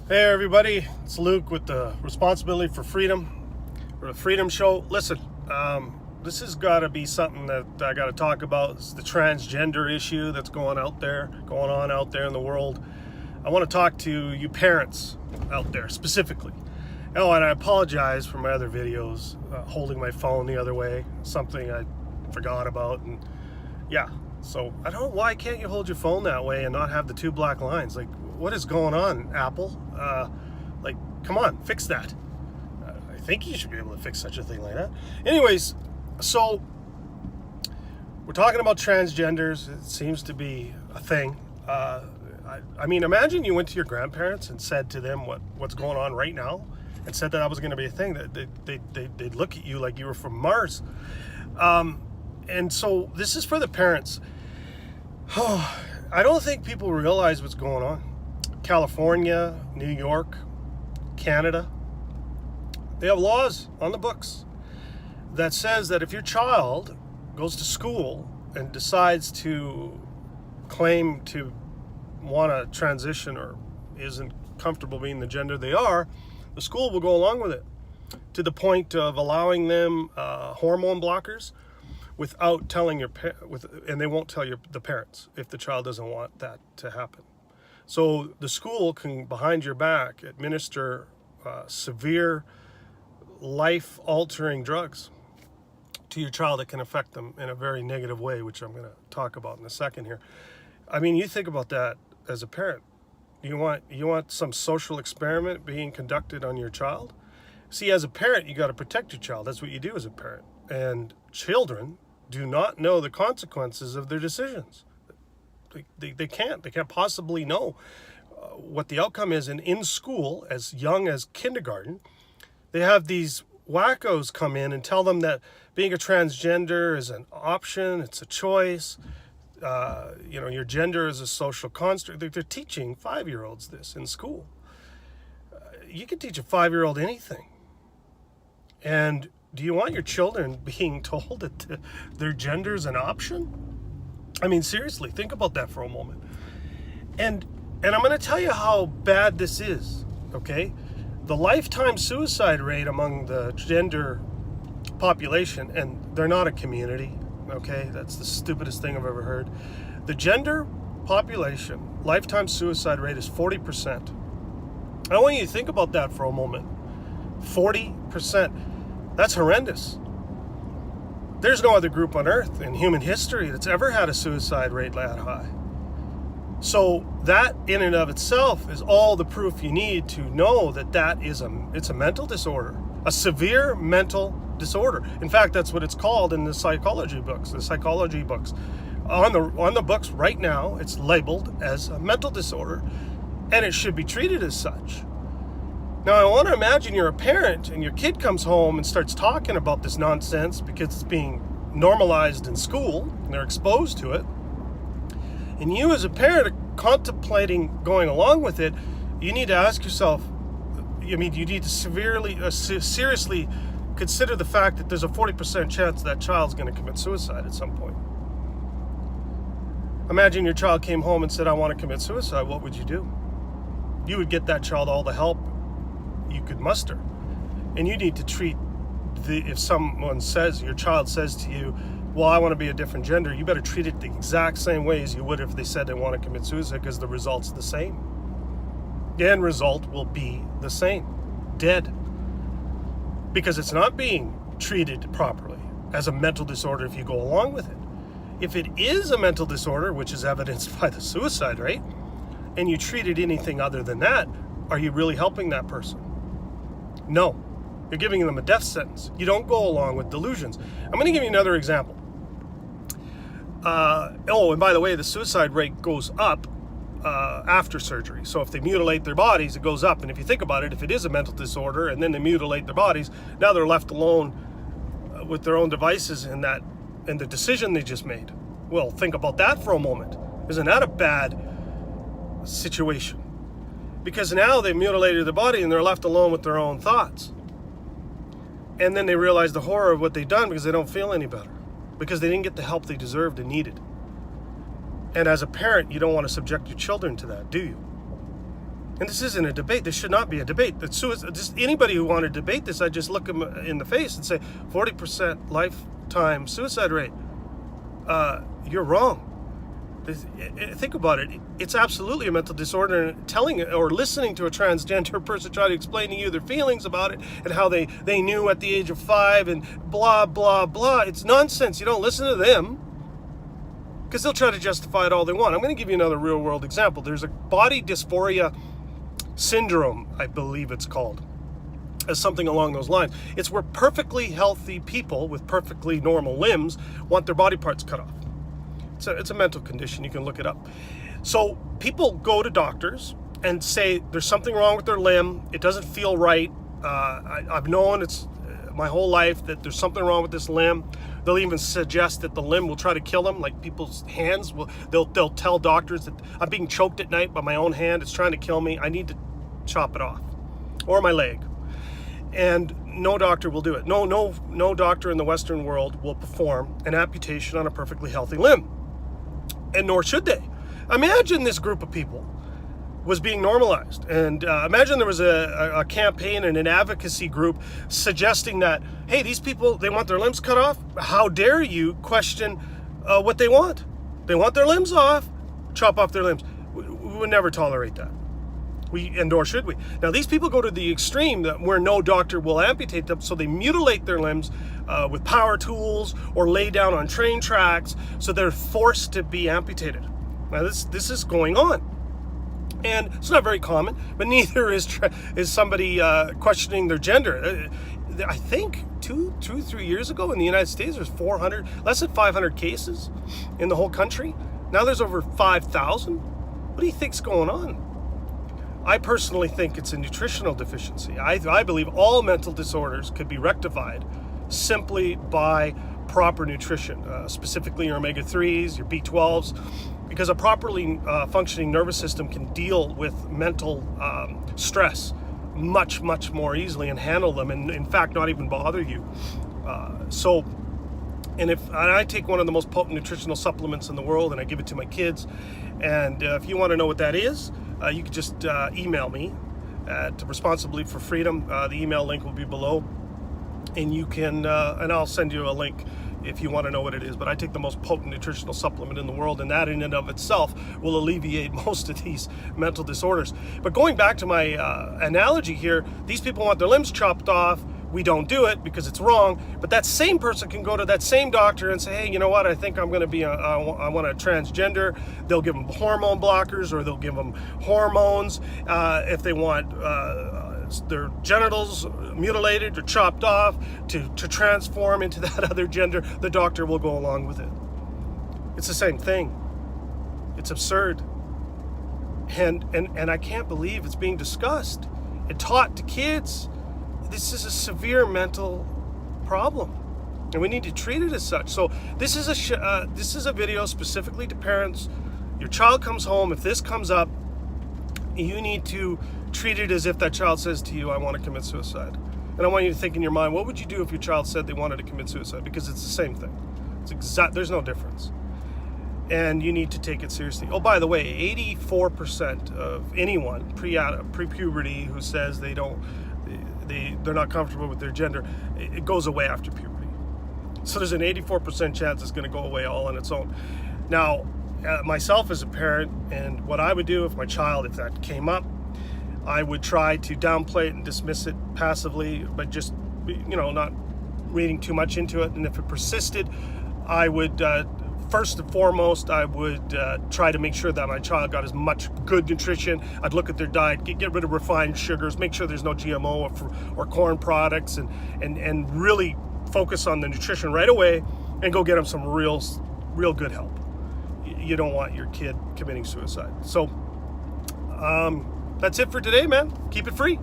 Hey everybody, it's Luke with the Responsibility for Freedom, or the Freedom Show. Listen, this has got to be something that I got to talk about. It's the transgender issue that's going on out there in the world. I want to talk to you parents out there specifically. Oh, and I apologize for my other videos, holding my phone the other way, something I forgot about, and yeah. So I don't know, why can't you hold your phone that way and not have the two black lines? Like, what is going on, Apple? Come on, fix that. I think you should be able to fix such a thing like that. Anyways, so we're talking about transgenders. It seems to be a thing. I mean, imagine you went to your grandparents and said to them what's going on right now, and said that was going to be a thing. That they'd look at you like you were from Mars. And so this is for the parents. I don't think people realize what's going on. California, New York, Canada, they have laws on the books that says that if your child goes to school and decides to claim to want to transition or isn't comfortable being the gender they are, the school will go along with it, to the point of allowing them hormone blockers without telling and they won't tell the parents if the child doesn't want that to happen. So the school can, behind your back, administer severe, life-altering drugs to your child that can affect them in a very negative way, which I'm going to talk about in a second here. I mean, you think about that as a parent. You want some social experiment being conducted on your child? See, as a parent, you got to protect your child. That's what you do as a parent. And children do not know the consequences of their decisions. They can't possibly know what the outcome is. And in school, as young as kindergarten, they have these wackos come in and tell them that being a transgender is an option, it's a choice. Your gender is a social construct. They're teaching 5-year-olds this in school. You can teach a 5-year-old anything. And do you want your children being told that their gender is an option? I mean, seriously, think about that for a moment. And I'm going to tell you how bad this is, okay? The lifetime suicide rate among the gender population, and they're not a community, okay? That's the stupidest thing I've ever heard. The gender population lifetime suicide rate is 40%. I want you to think about that for a moment. 40%. That's horrendous. There's no other group on earth in human history that's ever had a suicide rate that high. So that in and of itself is all the proof you need to know that it's a mental disorder, a severe mental disorder. In fact, that's what it's called in the psychology books. On the books right now, it's labeled as a mental disorder, and it should be treated as such. Now, I want to imagine you're a parent and your kid comes home and starts talking about this nonsense because it's being normalized in school and they're exposed to it. And you as a parent are contemplating going along with it. You need to ask yourself, you need to seriously consider the fact that there's a 40% chance that child's going to commit suicide at some point. Imagine your child came home and said, I want to commit suicide. What would you do? You would get that child all the help you could muster. And you need to treat if your child says to you, well, I want to be a different gender, you better treat it the exact same way as you would if they said they want to commit suicide, because the result's the same. The end result will be the same. Dead. Because it's not being treated properly as a mental disorder if you go along with it. If it is a mental disorder, which is evidenced by the suicide rate, and you treat it anything other than that, are you really helping that person? No. You're giving them a death sentence. You don't go along with delusions. I'm going to give you another example. And by the way, the suicide rate goes up after surgery. So if they mutilate their bodies, it goes up. And if you think about it, if it is a mental disorder and then they mutilate their bodies, now they're left alone with their own devices and the decision they just made. Well, think about that for a moment. Isn't that a bad situation? Because now they've mutilated their body and they're left alone with their own thoughts. And then they realize the horror of what they've done because they don't feel any better. Because they didn't get the help they deserved and needed. And as a parent, you don't want to subject your children to that, do you? And this isn't a debate. This should not be a debate. Just anybody who wanted to debate this, I just look them in the face and say, 40% lifetime suicide rate. You're wrong. Think about it. It's absolutely a mental disorder. And telling or listening to a transgender person try to explain to you their feelings about it and how they knew at the age of 5 and blah, blah, blah. It's nonsense. You don't listen to them, because they'll try to justify it all they want. I'm going to give you another real world example. There's a body dysphoria syndrome, I believe it's called, as something along those lines. It's where perfectly healthy people with perfectly normal limbs want their body parts cut off. It's a mental condition. You can look it up. So people go to doctors and say there's something wrong with their limb. It doesn't feel right. I've known it's my whole life that there's something wrong with this limb. They'll even suggest that the limb will try to kill them, like people's hands. They'll tell doctors that I'm being choked at night by my own hand. It's trying to kill me. I need to chop it off, or my leg. And no doctor will do it. No doctor in the Western world will perform an amputation on a perfectly healthy limb, and nor should they. Imagine this group of people was being normalized, and imagine there was a campaign and an advocacy group suggesting that, hey, these people, they want their limbs cut off. How dare you question what they want? They want their limbs off. Chop off their limbs. We would never tolerate that. And nor should we. Now, these people go to the extreme where no doctor will amputate them, so they mutilate their limbs with power tools or lay down on train tracks, so they're forced to be amputated. Now, this is going on. And it's not very common, but neither is somebody questioning their gender. I think 3 years ago in the United States, there's less than 500 cases in the whole country. Now there's over 5,000. What do you think's going on? I personally think it's a nutritional deficiency. I believe all mental disorders could be rectified simply by proper nutrition, specifically your omega-3s, your B12s, because a properly functioning nervous system can deal with mental stress much, much more easily and handle them, and in fact not even bother you. And I take one of the most potent nutritional supplements in the world, and I give it to my kids, and if you want to know what that is, you can just email me at Responsibly for Freedom. The email link will be below, and you can and I'll send you a link if you want to know what it is. But I take the most potent nutritional supplement in the world, and that in and of itself will alleviate most of these mental disorders. But going back to my analogy here, these people want their limbs chopped off. We don't do it because it's wrong, but that same person can go to that same doctor and say, hey, you know what, I think I'm going to be I want a transgender. They'll give them hormone blockers, or they'll give them hormones. If they want their genitals mutilated or chopped off to transform into that other gender, the doctor will go along with it. It's the same thing. It's absurd. And I can't believe it's being discussed and taught to kids. This is a severe mental problem, and we need to treat it as such. So this is a video specifically to parents. Your child comes home. If this comes up, you need to treat it as if that child says to you, I want to commit suicide. And I want you to think in your mind, what would you do if your child said they wanted to commit suicide? Because it's the same thing. There's no difference. And you need to take it seriously. Oh, by the way, 84% of anyone pre-puberty who says they're not comfortable with their gender, it goes away after puberty. So there's an 84% chance it's going to go away all on its own. Now, myself as a parent, and what I would do if my child, if that came up, I would try to downplay it and dismiss it passively, but just, not reading too much into it. And if it persisted, I would, first and foremost, I would try to make sure that my child got as much good nutrition. I'd look at their diet, get rid of refined sugars, make sure there's no GMO or corn products, and really focus on the nutrition right away, and go get them some real good help. You don't want your kid committing suicide. So that's it for today, man. Keep it free.